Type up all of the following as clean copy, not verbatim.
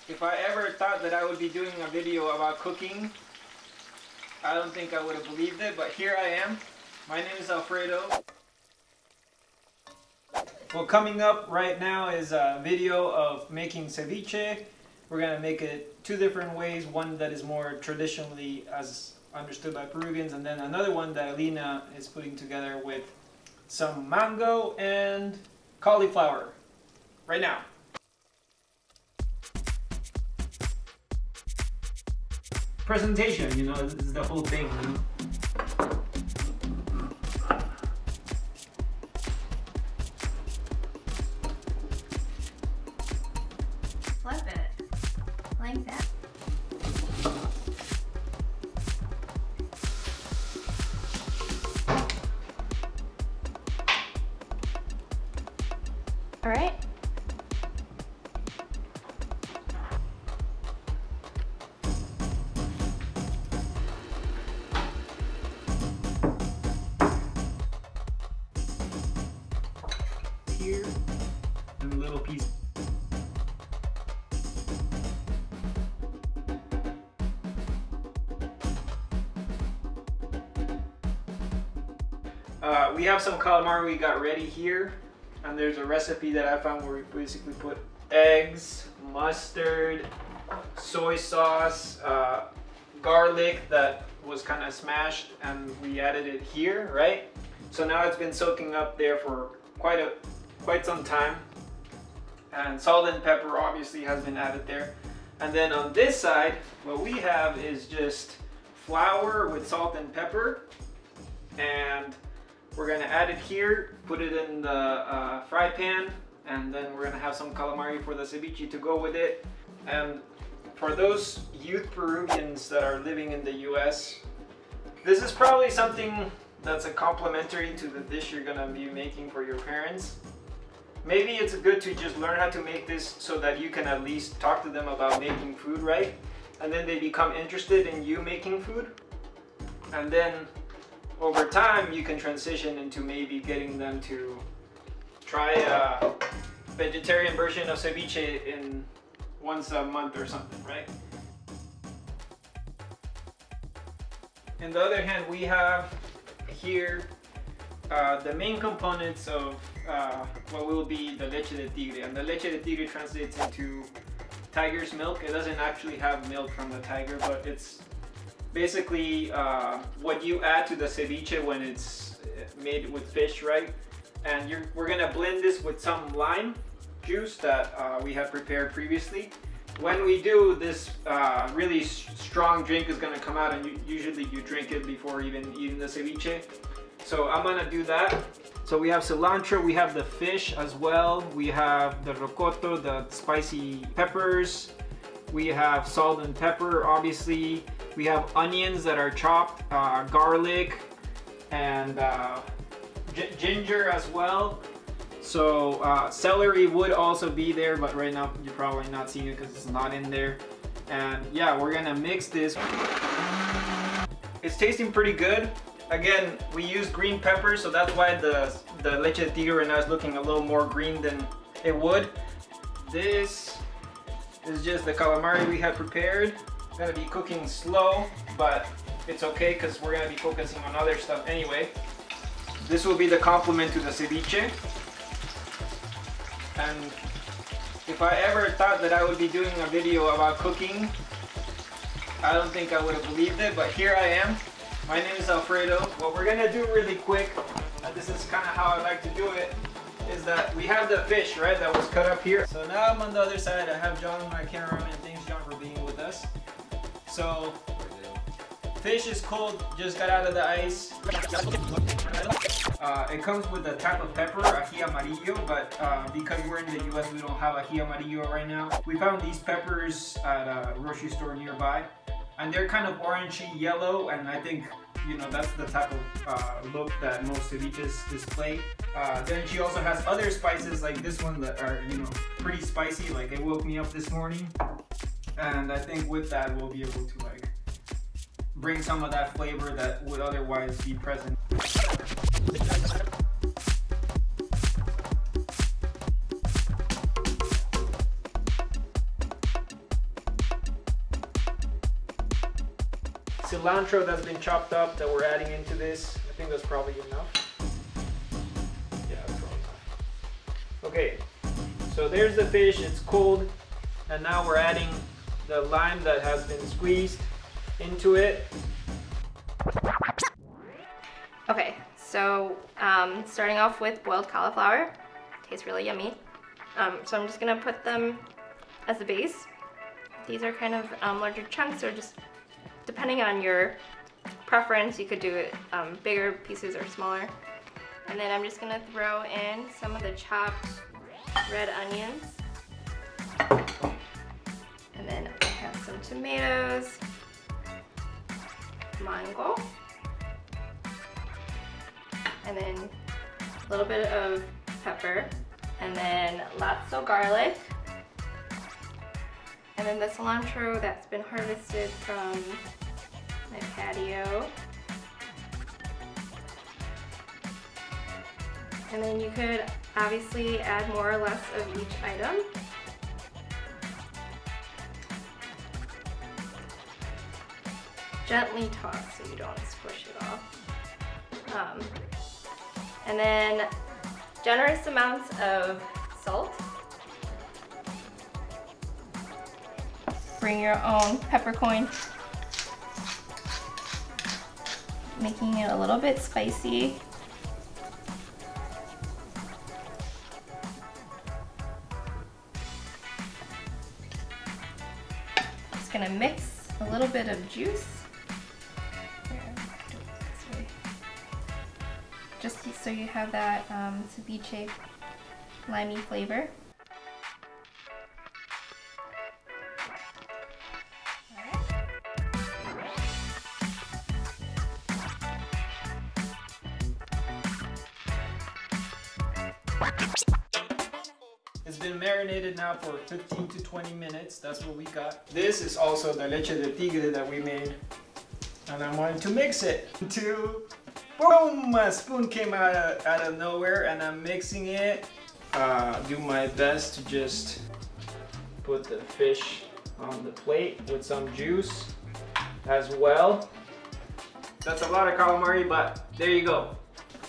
If I ever thought that I would be doing a video about cooking, I don't think I would have believed it, but here I am. My name is Alfredo. Well, coming up right now is a video of making ceviche. We're gonna make it two different ways. One that is more traditionally as understood by Peruvians, and then another one that Alina is putting together with some mango and cauliflower. Right now. Presentation, you know, this is the whole thing, you know. Flip it. Like that. All right. Here and a little piece. We have some calamari we got ready here, and there's a recipe that I found where we basically put eggs, mustard, soy sauce, garlic that was kind of smashed, and we added it here, right? So now it's been soaking up there for quite some time, and salt and pepper obviously has been added there. And then on this side, what we have is just flour with salt and pepper, and we're gonna add it here, put it in the fry pan, and then we're gonna have some calamari for the ceviche to go with it. And for those youth Peruvians that are living in the US, this is probably something that's a complementary to the dish you're gonna be making for your parents. Maybe it's good to just learn how to make this so that you can at least talk to them about making food, right? And then they become interested in you making food. And then over time, you can transition into maybe getting them to try a vegetarian version of ceviche in once a month or something, right? On the other hand, we have here the main components of what will be the leche de tigre. And the leche de tigre translates into tiger's milk. It doesn't actually have milk from the tiger, but it's basically what you add to the ceviche when it's made with fish, right? And we're gonna blend this with some lime juice that we have prepared previously. When we do this, really strong drink is gonna come out, and usually you drink it before even eating the ceviche. So I'm gonna do that. So we have cilantro, we have the fish as well, we have the rocoto, the spicy peppers, we have salt and pepper, obviously. We have onions that are chopped, garlic, and ginger as well. So celery would also be there, but right now you're probably not seeing it because it's not in there. And yeah, we're gonna mix this. It's tasting pretty good. Again, we used green pepper, so that's why the leche de tigre right now is looking a little more green than it would. This is just the calamari we had prepared. Gonna be cooking slow, but it's okay because we're gonna be focusing on other stuff anyway. This will be the complement to the ceviche. And if I ever thought that I would be doing a video about cooking, I don't think I would have believed it, but here I am. My name is Alfredo. What we're gonna do really quick, and this is kind of how I like to do it, is that we have the fish, right, that was cut up here. So now I'm on the other side. I have John, my cameraman. Thanks, John, for being with us. So, fish is cold, just got out of the ice. It comes with a type of pepper, ají amarillo, but because we're in the US, we don't have ají amarillo right now. We found these peppers at a grocery store nearby, and they're kind of orangey yellow, and I think, you know, that's the type of look that most ceviches display. Then she also has other spices like this one that are, you know, pretty spicy. Like, it woke me up this morning. And I think with that, we'll be able to like bring some of that flavor that would otherwise be present. cilantro that's been chopped up that we're adding into this. I think that's probably enough. Yeah, that's probably enough. Okay, so there's the fish, it's cold, and now we're adding the lime that has been squeezed into it. Okay, so starting off with boiled cauliflower. Tastes really yummy. So I'm just gonna put them as a base. These are kind of larger chunks, or just depending on your preference, you could do it bigger pieces or smaller. And then I'm just gonna throw in some of the chopped red onions. And then I have some tomatoes, mango, and then a little bit of pepper, and then lots of garlic, and then the cilantro that's been harvested from my patio. And then you could obviously add more or less of each item. Gently toss so you don't squish it all. And then generous amounts of salt. Bring your own peppercorn, making it a little bit spicy. Just gonna mix a little bit of juice. Just so you have that ceviche limey flavor. It's been marinated now for 15 to 20 minutes. That's what we got. This is also the leche de tigre that we made. And I wanted to mix it into, boom, a spoon came out of nowhere, and I'm mixing it. Do my best to just put the fish on the plate with some juice as well. That's a lot of calamari, but there you go.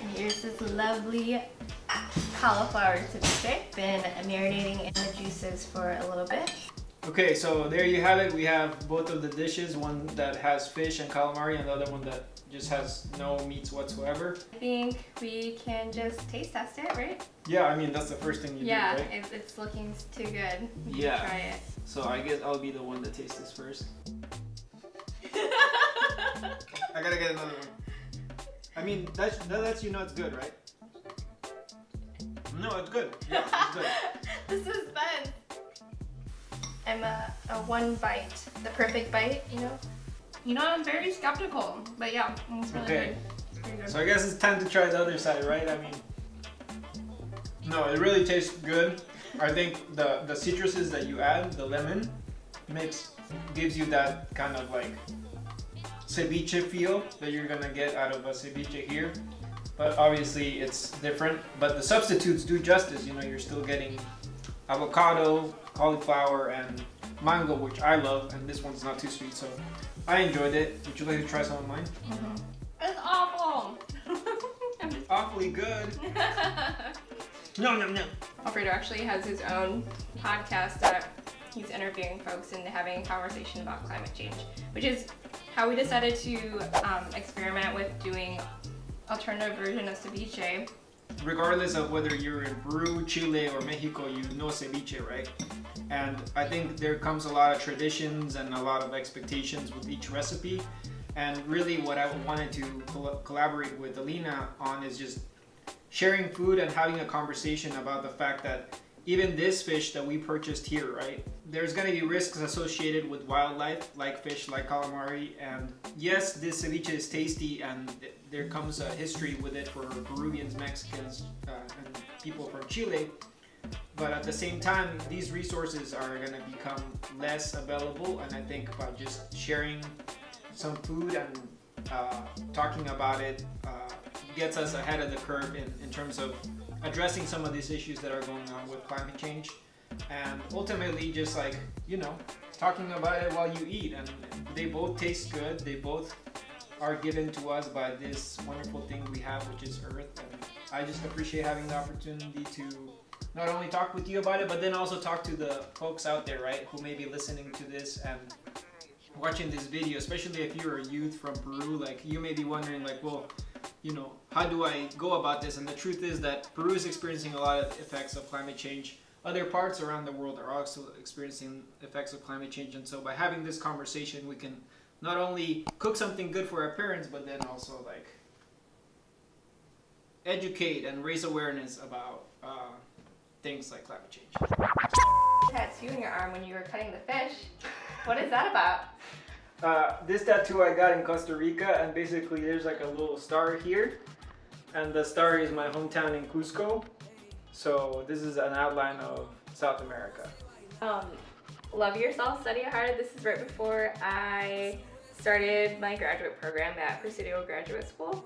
And here's this lovely cauliflower ceviche. Been marinating in the juices for a little bit. Okay, so there you have it. We have both of the dishes, one that has fish and calamari, and the other one that just has no meats whatsoever. I think we can just taste test it, right? Yeah, I mean, that's the first thing you do, right? Yeah, it's looking too good. We Yeah. can try it. So I guess I'll be the one that tastes this first. I gotta get another one. I mean, that lets you know it's good, right? No, it's good. Yeah, it's good. This is fun. I'm a one bite, the perfect bite, you know? You know, I'm very skeptical, but yeah, it's really good. It's pretty good. So I guess it's time to try the other side, right? I mean, no, it really tastes good. I think the citruses that you add, the lemon, gives you that kind of like ceviche feel that you're gonna get out of a ceviche here. But obviously it's different. But the substitutes do justice. You know, you're still getting avocado, cauliflower, and mango, which I love, and this one's not too sweet, so I enjoyed it. Would you like to try some of mine? Mm-hmm. It's awful. Awfully good. No. Alfredo actually has his own podcast that he's interviewing folks and having a conversation about climate change, which is how we decided to experiment with doing alternative version of ceviche. Regardless of whether you're in Peru, Chile, or Mexico, you know ceviche, right? And I think there comes a lot of traditions and a lot of expectations with each recipe. And really what I wanted to collaborate with Alina on is just sharing food and having a conversation about the fact that even this fish that we purchased here, right? There's gonna be risks associated with wildlife, like fish, like calamari. And yes, this ceviche is tasty, and there comes a history with it for Peruvians, Mexicans, and people from Chile. But at the same time, these resources are gonna become less available, and I think by just sharing some food and talking about it gets us ahead of the curve in terms of addressing some of these issues that are going on with climate change, and ultimately just like, you know, talking about it while you eat, and they both taste good. They both are given to us by this wonderful thing we have, which is Earth. And I just appreciate having the opportunity to not only talk with you about it, but then also talk to the folks out there, right, who may be listening to this and watching this video, especially if you're a youth from Peru. Like, you may be wondering, like, well, you know, how do I go about this? And the truth is that Peru is experiencing a lot of effects of climate change. Other parts around the world are also experiencing effects of climate change, and so by having this conversation, we can not only cook something good for our parents, but then also like educate and raise awareness about things like climate change. Tattoo in your arm when you were cutting the fish. What is that about? This tattoo I got in Costa Rica, and basically there's like a little star here, and the star is my hometown in Cusco. So this is an outline of South America. Love yourself, study hard. This is right before I started my graduate program at Presidio Graduate School.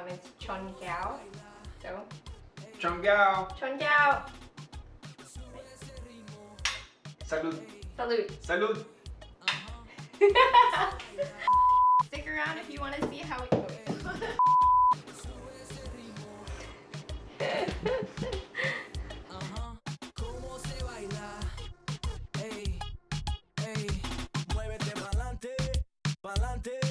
It's Chongyao. So. Chongyao. Chongyao. Salud. Salud. Salud. Stick around if you want to see how it goes. Muévete pa'lante, pa'lante.